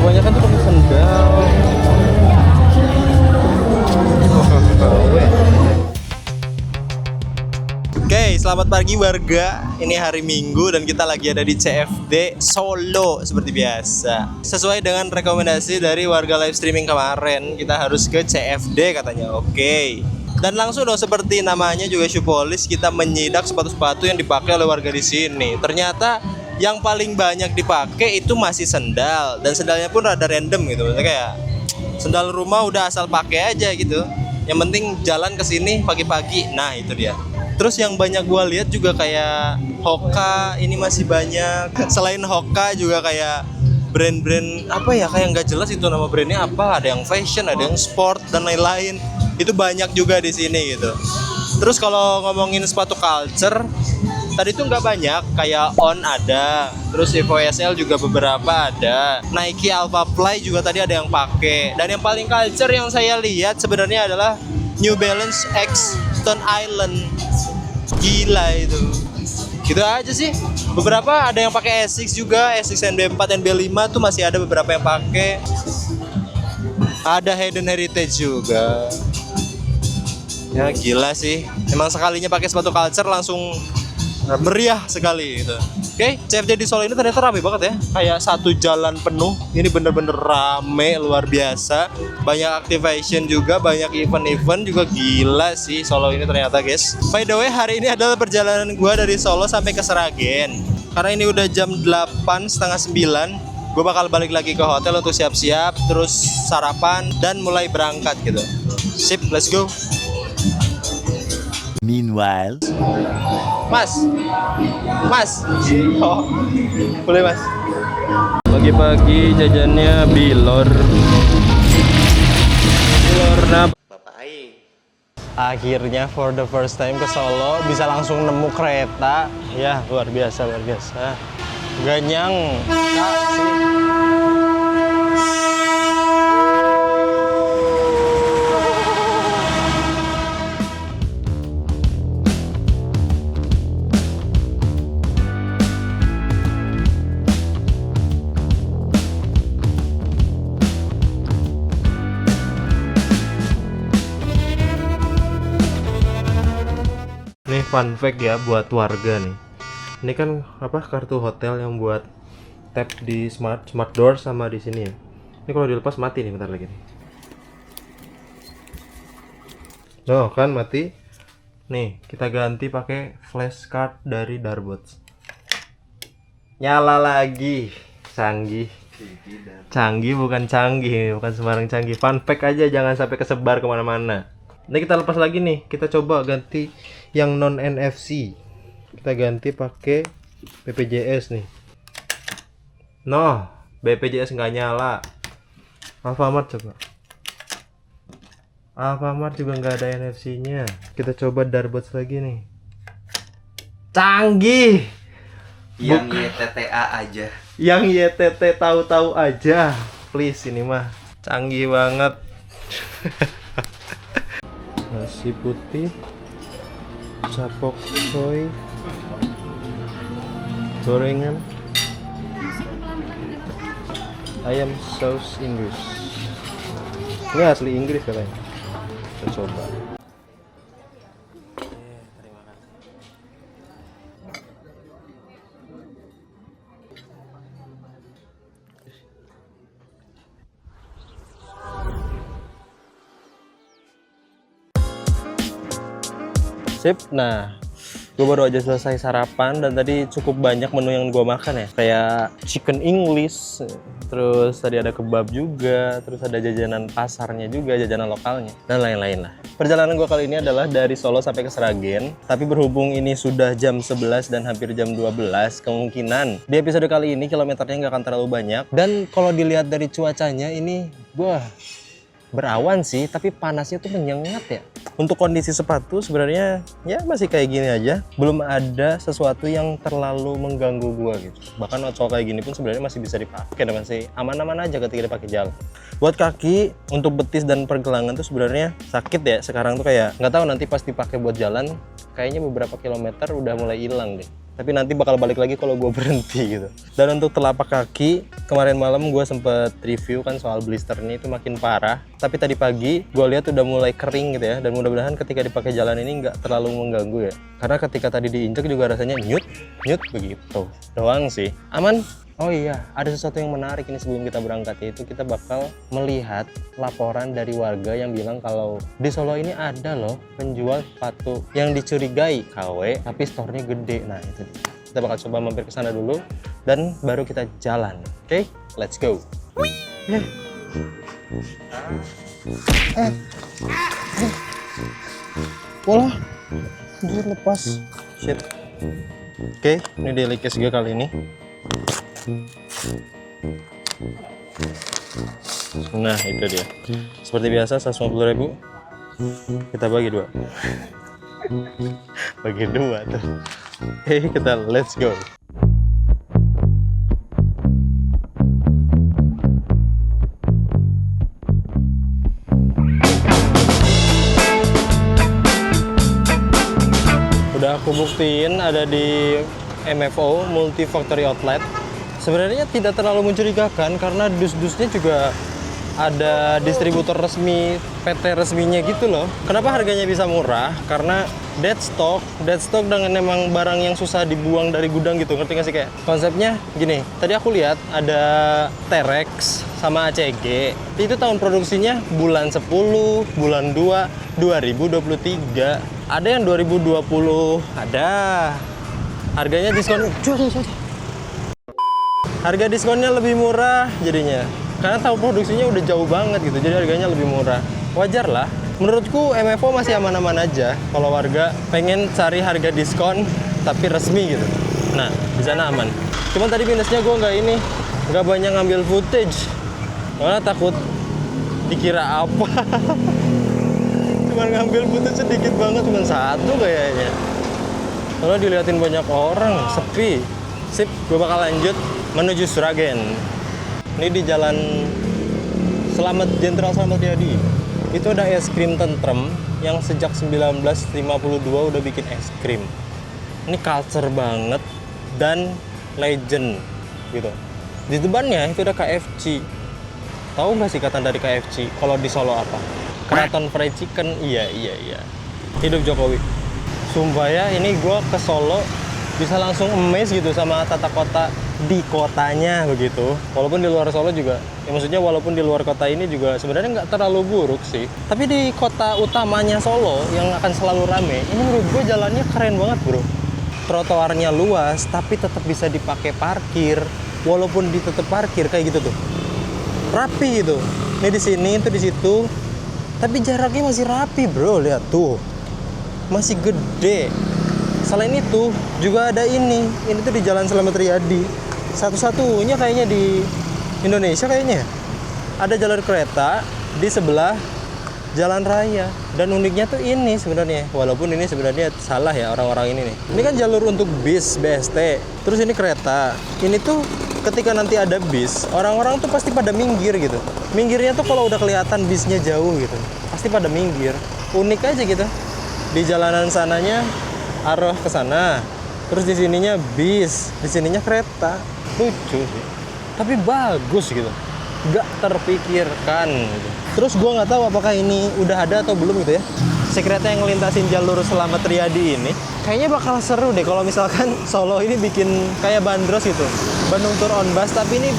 Kebanyakan tuh pakai sendal. Oke, selamat pagi warga. Ini hari Minggu dan kita lagi ada di CFD Solo seperti biasa. Sesuai dengan rekomendasi dari warga live streaming kemarin, kita harus ke CFD katanya. Oke. Dan langsung dong seperti namanya juga shoe polish, kita menyidak sepatu-sepatu yang dipakai oleh warga di sini. Ternyata yang paling banyak dipakai itu masih sendal, dan sendalnya pun rada random gitu. Maksudnya kayak sendal rumah udah asal pakai aja gitu. Yang penting jalan ke sini pagi-pagi. Nah, itu dia. Terus yang banyak gua lihat juga kayak Hoka, ini masih banyak. Selain Hoka juga kayak brand-brand apa ya, kayak nggak jelas itu nama brandnya apa. Ada yang fashion, ada yang sport dan lain-lain. Itu banyak juga di sini gitu. Terus kalau ngomongin sepatu culture, tadi tuh nggak banyak, kayak On ada, terus Evo SL juga beberapa ada, Nike Alpha Fly juga tadi ada yang pakai. Dan yang paling culture yang saya lihat sebenarnya adalah New Balance X Stone Island. Gila itu. Gitu aja sih. Beberapa ada yang pakai Asics juga, Asics NB4, NB5 tuh masih ada beberapa yang pakai. Ada Hidden Heritage juga. Ya gila sih. Emang sekalinya pakai sepatu culture langsung meriah sekali gitu. Oke, CFD di Solo ini ternyata rame banget ya. Kayak satu jalan penuh. Ini bener-bener rame, luar biasa. Banyak activation juga, banyak event-event juga. Gila sih Solo ini ternyata, guys. By the way, hari ini adalah perjalanan gua dari Solo sampai ke Seragen. Karena ini udah jam 8, setengah 9. Gue bakal balik lagi ke hotel untuk siap-siap, terus sarapan, dan mulai berangkat gitu. Sip, let's go. Meanwhile, Mas, oh, boleh mas. Pagi-pagi jajannya Bilor nap. Akhirnya for the first time ke Solo bisa langsung nemu kereta. Ya luar biasa, luar biasa. Gak nyangka sih. Nih fun fact ya buat warga nih. Ini kan apa, kartu hotel yang buat tap di smart door sama di sini ya. Ini kalau dilepas mati nih bentar lagi nih. Loh kan mati. Nih, kita ganti pakai flashcard dari Darbots. Nyala lagi. Canggih. Canggih bukan canggih, bukan sembarang canggih. Fun fact aja, jangan sampai kesebar kemana-mana. Ini kita lepas lagi nih, kita coba ganti yang non NFC. Kita ganti pakai BPJS nih. Noh, BPJS nggak nyala. Alfamart coba. Alfamart juga nggak ada NFC-nya. Kita coba Darbots lagi nih. Canggih. yang YTTA aja. Yang YTT tahu-tahu aja. Please, ini mah canggih banget. Nasi putih, capok soy, gorengan, ayam saus Inggris. Ini asli Inggris katanya. Kita coba. Sip, nah gue baru aja selesai sarapan dan tadi cukup banyak menu yang gue makan ya. Kayak chicken English, terus tadi ada kebab juga, terus ada jajanan pasarnya juga, jajanan lokalnya, dan lain-lain lah. Perjalanan gue kali ini adalah dari Solo sampai ke Seragen. Tapi berhubung ini sudah jam 11 dan hampir jam 12, kemungkinan di episode kali ini kilometernya nggak akan terlalu banyak. Dan kalau dilihat dari cuacanya ini, wah, berawan sih, tapi panasnya tuh menyengat ya. Untuk kondisi sepatu sebenarnya ya masih kayak gini aja, belum ada sesuatu yang terlalu mengganggu gua gitu. Bahkan outsole kayak gini pun sebenarnya masih bisa dipakai dan masih aman-aman aja ketika dipakai jalan. Buat kaki, untuk betis dan pergelangan tuh sebenarnya sakit ya sekarang tuh, kayak nggak tahu nanti pas dipakai buat jalan kayaknya beberapa kilometer udah mulai hilang deh. tapi nanti bakal balik lagi kalau gue berhenti gitu. Dan untuk telapak kaki, kemarin malam gue sempet review kan soal blister ini itu makin parah, tapi tadi pagi gue lihat udah mulai kering gitu ya, dan mudah-mudahan ketika dipakai jalan ini nggak terlalu mengganggu ya, karena ketika tadi diinjek juga rasanya nyut begitu doang sih. Aman. Oh iya, ada sesuatu yang menarik ini sebelum kita berangkat, yaitu kita bakal melihat laporan dari warga yang bilang kalau di Solo ini ada loh penjual sepatu yang dicurigai KW tapi store-nya gede. Nah itu dia. Kita bakal coba mampir ke sana dulu dan baru kita jalan. Oke, let's go. Wah, anjir lepas. Shit. Oke, ini daily case gue kali ini. Nah itu dia, seperti biasa 150.000 kita bagi dua tuh. Oke, kita let's go. Udah aku buktiin ada di MFO, Multi Factory Outlet. Sebenarnya tidak terlalu mencurigakan karena dus-dusnya juga ada distributor resmi, PT resminya gitu loh. Kenapa harganya bisa murah? Karena dead stock dengan emang barang yang susah dibuang dari gudang gitu. Ngerti nggak sih? Kayak konsepnya gini, tadi aku lihat ada T-Rex sama ACG. Itu tahun produksinya bulan 10, bulan 2, 2023. Ada yang 2020, ada. Harganya diskon. Harga diskonnya lebih murah jadinya. Karena tahun produksinya udah jauh banget gitu, jadi harganya lebih murah. Wajar lah. Menurutku MFO masih aman-aman aja kalau warga pengen cari harga diskon tapi resmi gitu. Nah, di sana aman. Cuman tadi minusnya gue nggak banyak ngambil footage. Malah takut dikira apa. Cuman ngambil footage sedikit banget, cuma satu kayaknya. Kalau diliatin banyak orang, sepi. Sip, gue bakal lanjut menuju Sragen. Ini di jalan Jenderal Slamet Riyadi. Itu ada es krim Tentrem yang sejak 1952 udah bikin es krim. Ini culture banget dan legend gitu. Di depannya itu ada KFC. Tahu nggak sih kata dari KFC? Kalau di Solo apa? Keraton Fried Chicken. Iya. Hidup Jokowi. Sumpah ya, ini gue ke Solo bisa langsung amazed gitu sama tata kota di kotanya begitu. Walaupun di luar Solo juga, ya maksudnya walaupun di luar kota ini juga sebenarnya nggak terlalu buruk sih. Tapi di kota utamanya Solo yang akan selalu rame, ini menurut gue jalannya keren banget bro. Trotoarnya luas, tapi tetap bisa dipakai parkir. Walaupun tetap parkir kayak gitu tuh, rapi gitu. Ini di sini, itu di situ. Tapi jaraknya masih rapi bro, lihat tuh, masih gede. Selain itu juga ada ini tuh di Jalan Slamet Riyadi. Satu-satunya kayaknya di Indonesia kayaknya. Ada jalur kereta di sebelah jalan raya. Dan uniknya tuh ini sebenarnya, walaupun ini sebenarnya salah ya orang-orang ini nih. Ini kan jalur untuk bis, BST. Terus ini kereta. Ini tuh ketika nanti ada bis, orang-orang tuh pasti pada minggir gitu. Minggirnya tuh kalau udah kelihatan bisnya jauh gitu, pasti pada minggir. Unik aja gitu. Di jalanan sananya arah ke sana, terus di sininya bis, di sininya kereta. Lucu sih, tapi bagus gitu, nggak terpikirkan gitu. Terus gue nggak tahu apakah ini udah ada atau belum gitu ya, si kereta yang ngelintasin jalur Slamet Riyadi ini. Kayaknya bakal seru deh kalau misalkan Solo ini bikin kayak bandros gitu, Bandung Tour on Bus, tapi ini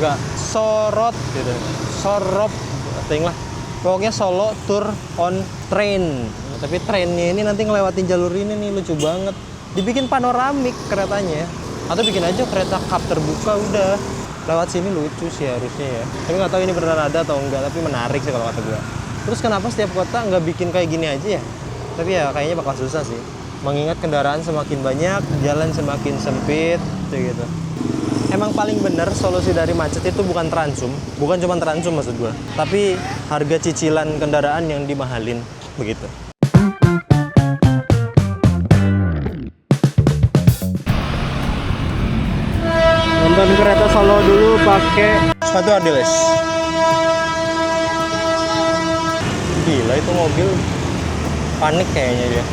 nggak sorot gitu, sorop ting lah. Pokoknya Solo Tour on Train. Tapi trennya ini nanti ngelewatin jalur ini nih, lucu banget. Dibikin panoramik keretanya. Atau bikin aja kereta kap terbuka udah. Lewat sini lucu sih harusnya ya. Tapi nggak tahu ini beneran ada atau enggak, tapi menarik sih kalau kata gue. Terus kenapa setiap kota nggak bikin kayak gini aja ya? Tapi ya kayaknya bakal susah sih. Mengingat kendaraan semakin banyak, jalan semakin sempit, gitu. Emang paling bener solusi dari macet itu bukan transum. Bukan cuma transum maksud gue. Tapi harga cicilan kendaraan yang dimahalin, begitu. Nonton kereta Solo dulu pakai sepatu Adidas. Gila itu mobil, panik kayaknya dia.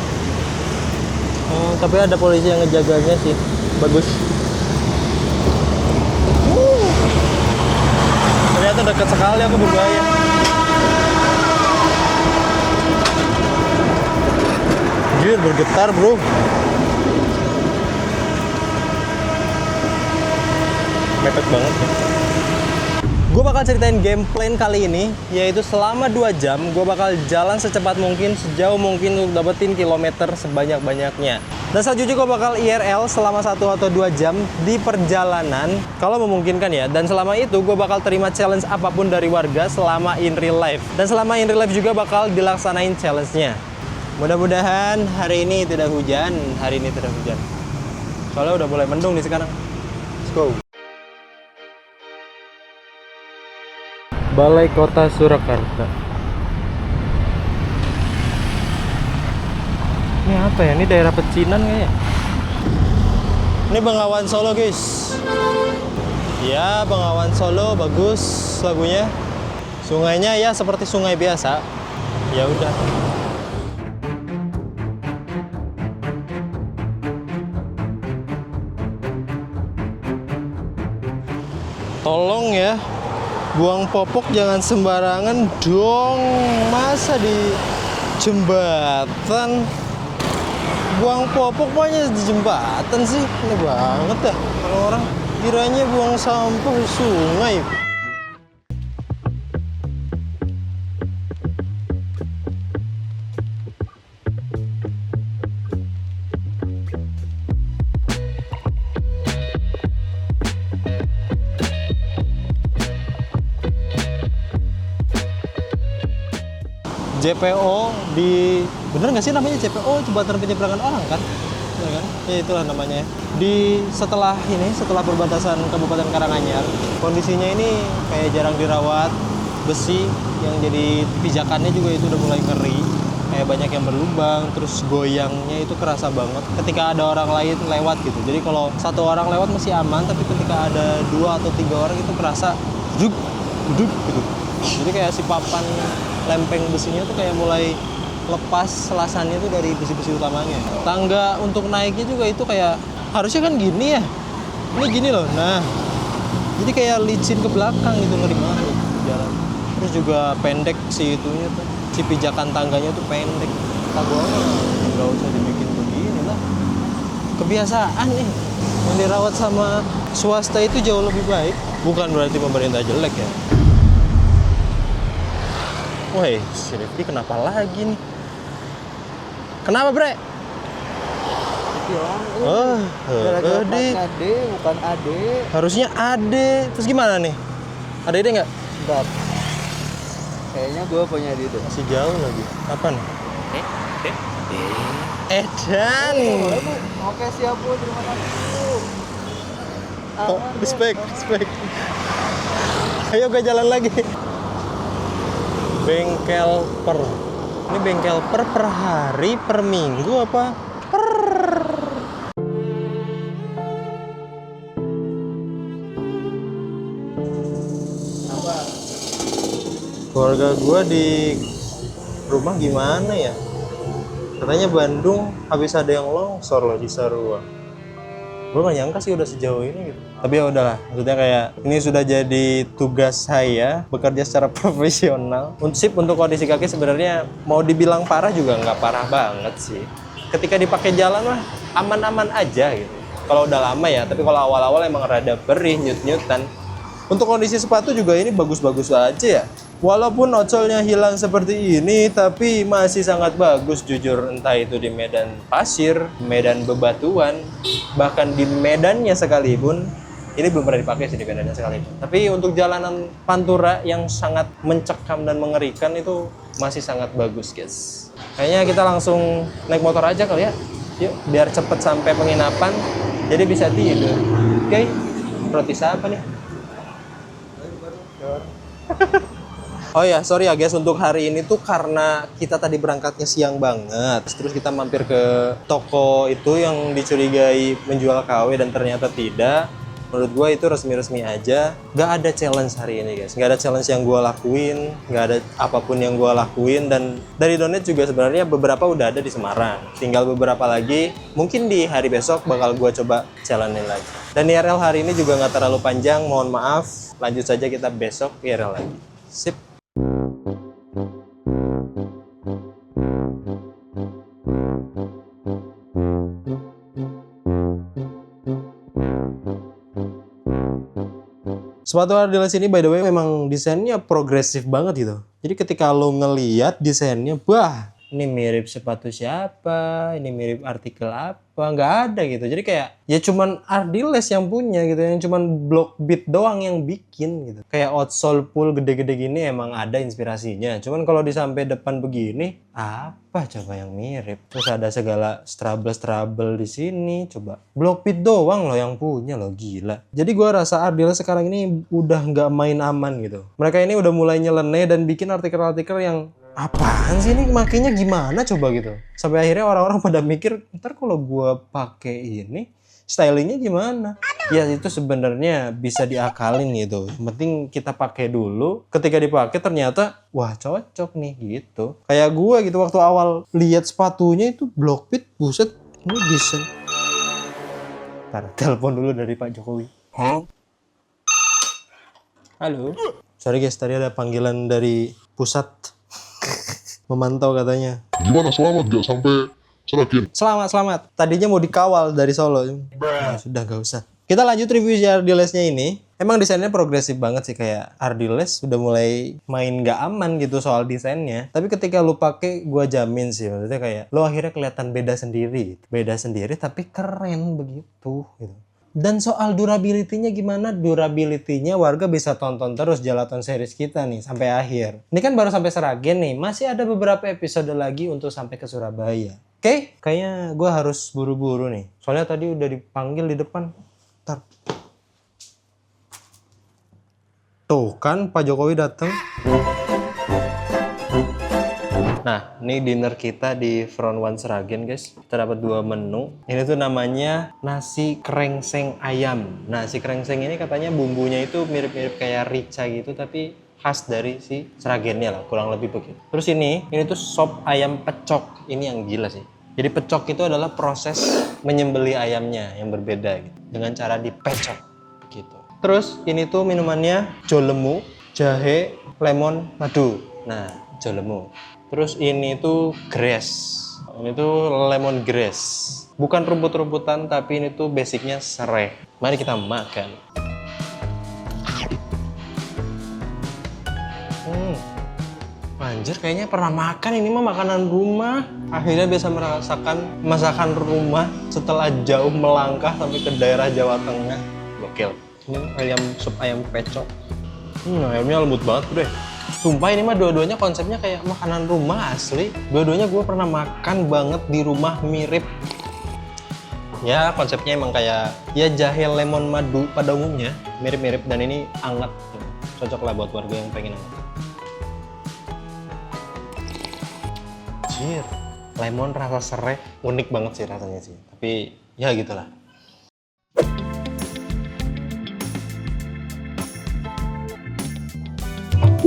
Tapi ada polisi yang ngejaganya sih. Bagus. Ternyata dekat sekali, aku berbahaya. Anjir, bergetar bro. Mepet banget ya. Gue bakal ceritain game plan kali ini, yaitu selama 2 jam gue bakal jalan secepat mungkin, sejauh mungkin untuk dapetin kilometer sebanyak-banyaknya. Dan selanjutnya gue bakal IRL selama 1 atau 2 jam di perjalanan, kalau memungkinkan ya. Dan selama itu gue bakal terima challenge apapun dari warga selama in real life. Dan selama in real life juga bakal dilaksanain challenge-nya. Mudah-mudahan hari ini tidak hujan, Soalnya udah mulai mendung nih sekarang. Let's go. Balai Kota Surakarta. Ini apa ya? Ini daerah pecinan kayaknya. Ini Bengawan Solo, guys. Ya, Bengawan Solo bagus lagunya. Sungainya ya seperti sungai biasa. Ya udah. Tolong ya. Buang popok jangan sembarangan dong. Masa di jembatan? Buang popok banyak di jembatan sih. Ini banget ya. Kalau orang kiranya buang sampah di sungai. JPO di, bener nggak sih namanya JPO, jembatan penyeberangan orang kan? Ya kan? Ya itulah namanya. Di setelah perbatasan Kabupaten Karanganyar, kondisinya ini kayak jarang dirawat, besi yang jadi pijakannya juga itu udah mulai ngeri, kayak banyak yang berlubang, terus goyangnya itu kerasa banget ketika ada orang lain lewat gitu. Jadi kalau satu orang lewat masih aman, tapi ketika ada 2 atau 3 orang itu kerasa duk gitu. Jadi kayak si papan lempeng besinya tuh kayak mulai lepas selasannya tuh dari besi-besi utamanya. Tangga untuk naiknya juga itu kayak harusnya kan gini ya. Ini gini loh. Nah, jadi kayak licin ke belakang gitu, ngeri banget jalan. Terus juga pendek si itunya tuh. Si pijakan tangganya tuh pendek. Kata gua nggak usah dibikin begini lah. Kebiasaan nih. Yang dirawat sama swasta itu jauh lebih baik. Bukan berarti pemerintah jelek ya. Woi, si Rifki kenapa lagi nih? Kenapa, Bre? Ade, bukan Ade. Harusnya Ade. Terus gimana nih? Ada ide nggak? Bentar. Kayaknya gue punya ide tuh. Masih jauh lagi. Apa nih? Edan. Oke, siap Bu. Terima kasih Bu. Oh, respect. Ayo gue jalan lagi. Bengkel per. Ini bengkel per hari, per minggu apa? Keluarga gue di rumah gimana ya? Katanya Bandung habis ada yang longsor loh di Sarua. Gue gak nyangka sih udah sejauh ini gitu. Tapi ya udahlah, maksudnya kayak ini sudah jadi tugas saya bekerja secara profesional. Untuk kondisi kaki sebenarnya mau dibilang parah juga nggak parah banget sih. Ketika dipakai jalan mah aman-aman aja gitu. Kalau udah lama ya, tapi kalau awal-awal emang rada perih, nyut-nyutan. Untuk kondisi sepatu juga ini bagus-bagus aja ya. Walaupun ocolnya hilang seperti ini, tapi masih sangat bagus jujur. Entah itu di medan pasir, medan bebatuan, bahkan di medannya sekalipun. Ini belum pernah dipakai sih di medannya sekalipun. Tapi untuk jalanan Pantura yang sangat mencekam dan mengerikan itu masih sangat bagus, guys. Kayaknya kita langsung naik motor aja kali ya. Yuk, biar cepet sampai penginapan. Jadi bisa tidur. Oke, roti siapa nih? Oh ya, sorry ya guys, untuk hari ini tuh karena kita tadi berangkatnya siang banget. Terus kita mampir ke toko itu yang dicurigai menjual KW dan ternyata tidak. Menurut gue itu resmi-resmi aja. Gak ada challenge hari ini guys. Gak ada challenge yang gue lakuin. Gak ada apapun yang gue lakuin. Dan dari Donate juga sebenarnya beberapa udah ada di Semarang. Tinggal beberapa lagi. Mungkin di hari besok bakal gue coba challenge lagi. Dan IRL hari ini juga gak terlalu panjang. Mohon maaf. Lanjut saja kita besok IRL lagi. Sip. Sepatu Ardiles ini by the way memang desainnya progresif banget gitu. Jadi ketika lo ngeliat desainnya, wah ini mirip sepatu siapa, ini mirip artikel apa, nggak ada gitu. Jadi kayak ya cuman Ardiles yang punya gitu, yang cuman Blockbeat doang yang bikin gitu. Kayak outsole pull gede-gede gini emang ada inspirasinya. Cuman kalau di sampai depan begini, apa coba yang mirip? Terus ada segala strabel di sini, coba Blockbeat doang loh yang punya loh, gila. Jadi gua rasa Ardiles sekarang ini udah nggak main aman gitu. Mereka ini udah mulai nyeleneh dan bikin artikel-artikel yang apaan sih ini, makanya gimana coba gitu. Sampai akhirnya orang-orang pada mikir, ntar kalau gua pakai ini stylingnya gimana? Ya itu sebenarnya bisa diakalin gitu. Yang penting kita pakai dulu. Ketika dipakai ternyata wah cocok nih gitu. Kayak gua gitu waktu awal lihat sepatunya itu Blockbeat, buset ini desain. Ntar telepon dulu dari Pak Jokowi. Halo. Sorry guys, tadi ada panggilan dari pusat. Memantau katanya. Gimana, selamat gak sampai Seragen? Selamat. Tadinya mau dikawal dari Solo. Nah, sudah gak usah. Kita lanjut review si Ardilesnya ini. Emang desainnya progresif banget sih, kayak Ardiles udah mulai main gak aman gitu soal desainnya. Tapi ketika lu pakai, gua jamin sih, maksudnya kayak lu akhirnya kelihatan beda sendiri. Beda sendiri tapi keren begitu gitu. Dan soal durability-nya gimana? Durability-nya warga bisa tonton terus Jalaton series kita nih sampai akhir. Ini kan baru sampai Seragen nih. Masih ada beberapa episode lagi untuk sampai ke Surabaya. Oke? Kayaknya gue harus buru-buru nih. Soalnya tadi udah dipanggil di depan. Ntar. Tuh kan Pak Jokowi datang. Nah, ini dinner kita di Front One Seragen, guys. Kita dapat 2 menu. Ini tuh namanya nasi krengseng ayam. Nasi krengseng ini katanya bumbunya itu mirip-mirip kayak rica gitu, tapi khas dari si Seragennya lah, kurang lebih begitu. Terus ini tuh sop ayam pecok. Ini yang gila sih. Jadi pecok itu adalah proses menyembeli ayamnya yang berbeda gitu, dengan cara dipecok gitu. Terus ini tuh minumannya jolemu, jahe, lemon, madu. Nah, jolemu. Terus ini tuh grass. Ini tuh lemon grass. Bukan rumput-rumputan, tapi ini tuh basicnya serai. Mari kita makan. Anjir, kayaknya pernah makan. Ini mah makanan rumah. Akhirnya bisa merasakan masakan rumah setelah jauh melangkah sampai ke daerah Jawa Tengah. Gokil. Ini sup ayam pecok. Ayamnya lembut banget deh. Sumpah ini mah dua-duanya konsepnya kayak makanan rumah asli. Dua-duanya gue pernah makan banget di rumah, mirip. Ya konsepnya emang kayak ya jahe lemon madu pada umumnya. Mirip-mirip, dan ini anget. Cocok lah buat warga yang pengen anget. Anjir, lemon rasa serai. Unik banget sih rasanya sih. Tapi ya gitulah.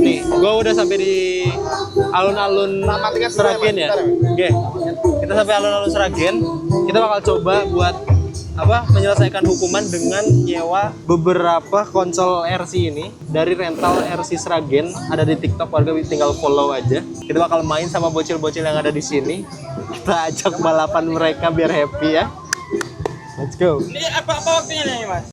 Nih, gue udah sampai di alun-alun Seragen ya. Oke, kita sampai alun-alun Seragen. Kita bakal coba buat menyelesaikan hukuman dengan nyewa beberapa konsol RC ini dari rental RC Seragen. Ada di TikTok, warga tinggal follow aja. Kita bakal main sama bocil-bocil yang ada di sini. Kita ajak balapan mereka biar happy ya. Let's go. Ini apa waktunya nih, Mas?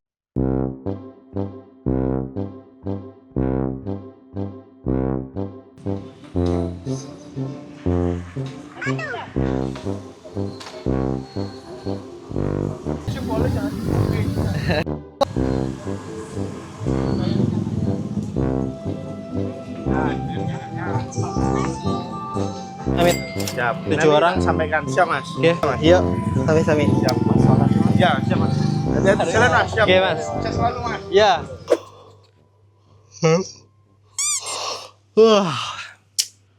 Amit. Siap. 7 orang Sampaikan. Siap, Mas. Oke, yuk. Sami-sami. Siap, Mas. Ya, siap, Mas. Hati-hati jalan, Mas. Siap. Oke, Mas. Sukses selalu, Mas. Ya.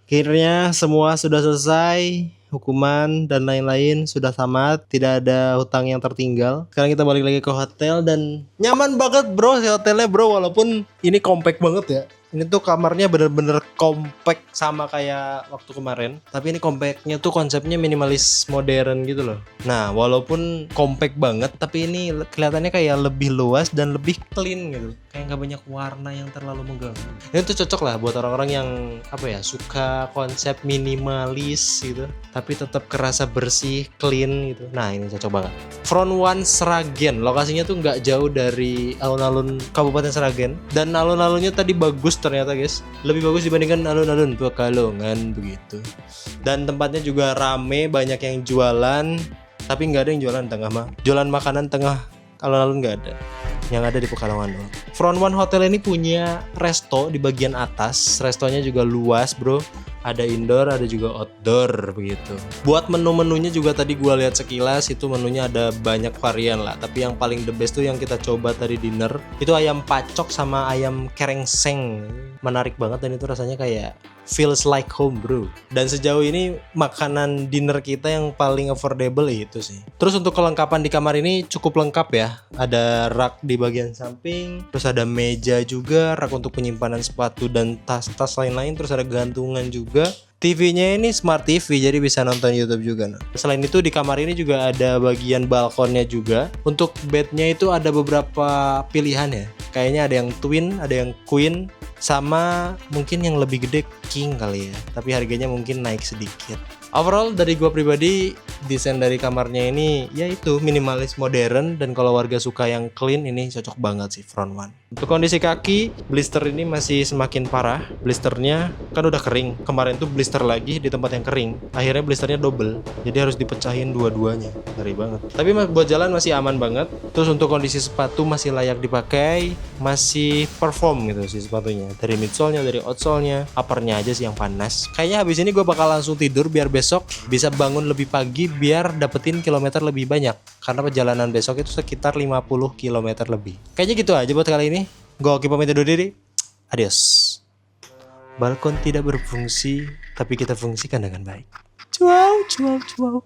Akhirnya semua sudah selesai. hukuman dan lain-lain sudah tamat, tidak ada hutang yang tertinggal. Sekarang kita balik lagi ke hotel dan nyaman banget bro si hotelnya bro, walaupun ini compact banget ya. Ini tuh kamarnya bener-bener compact sama kayak waktu kemarin. Tapi ini compactnya tuh konsepnya minimalis modern gitu loh. Nah walaupun compact banget, tapi ini kelihatannya kayak lebih luas dan lebih clean gitu. Kayak nggak banyak warna yang terlalu mengganggu. Ini tuh cocok lah buat orang-orang yang apa ya, suka konsep minimalis gitu, tapi tetap kerasa bersih, clean gitu. Nah ini cocok banget. Front One Sragen, lokasinya tuh nggak jauh dari alun-alun Kabupaten Sragen. Dan alun-alunnya tadi bagus ternyata guys, lebih bagus dibandingkan alun-alun Pekalongan begitu. Dan tempatnya juga rame, banyak yang jualan, tapi nggak ada yang jualan tengah jualan makanan tengah alun-alun nggak ada. Yang ada di Pekalongan doang. Front One Hotel ini punya resto di bagian atas. Restonya juga luas bro. Ada indoor, ada juga outdoor begitu. Buat menu-menunya juga tadi gua lihat sekilas, itu menunya ada banyak varian lah. Tapi yang paling the best tuh yang kita coba tadi dinner, itu ayam pacok sama ayam kerengseng. Menarik banget dan itu rasanya kayak feels like home bro. Dan sejauh ini makanan dinner kita yang paling affordable itu sih. Terus untuk kelengkapan di kamar ini cukup lengkap ya. Ada rak di bagian samping, terus ada meja juga, rak untuk penyimpanan sepatu dan tas-tas lain-lain, terus ada gantungan juga. TV-nya ini smart TV, jadi bisa nonton YouTube juga. Nah, selain itu di kamar ini juga ada bagian balkonnya juga. Untuk bednya itu ada beberapa pilihan ya. Kayaknya ada yang twin, ada yang queen, sama mungkin yang lebih gede king kali ya. Tapi harganya mungkin naik sedikit. Overall dari gua pribadi, desain dari kamarnya ini ya itu minimalis modern, dan kalau warga suka yang clean ini cocok banget sih Front One. Untuk kondisi kaki, blister ini masih semakin parah. Blisternya kan udah kering. Kemarin tuh blister lagi di tempat yang kering. Akhirnya blisternya double. Jadi harus dipecahin dua-duanya. Ngeri banget. Tapi buat jalan masih aman banget. Terus untuk kondisi sepatu masih layak dipakai, masih perform gitu sih sepatunya. Dari midsole-nya, dari outsole-nya, upper-nya aja sih yang panas. Kayaknya habis ini gue bakal langsung tidur biar besok bisa bangun lebih pagi biar dapetin kilometer lebih banyak. Karena perjalanan besok itu sekitar 50 kilometer lebih. Kayaknya gitu aja buat kali ini. Gue Oki pamit undur diri. Adios. Balkon tidak berfungsi, tapi kita fungsikan dengan baik. Cuau, cuau, cuau.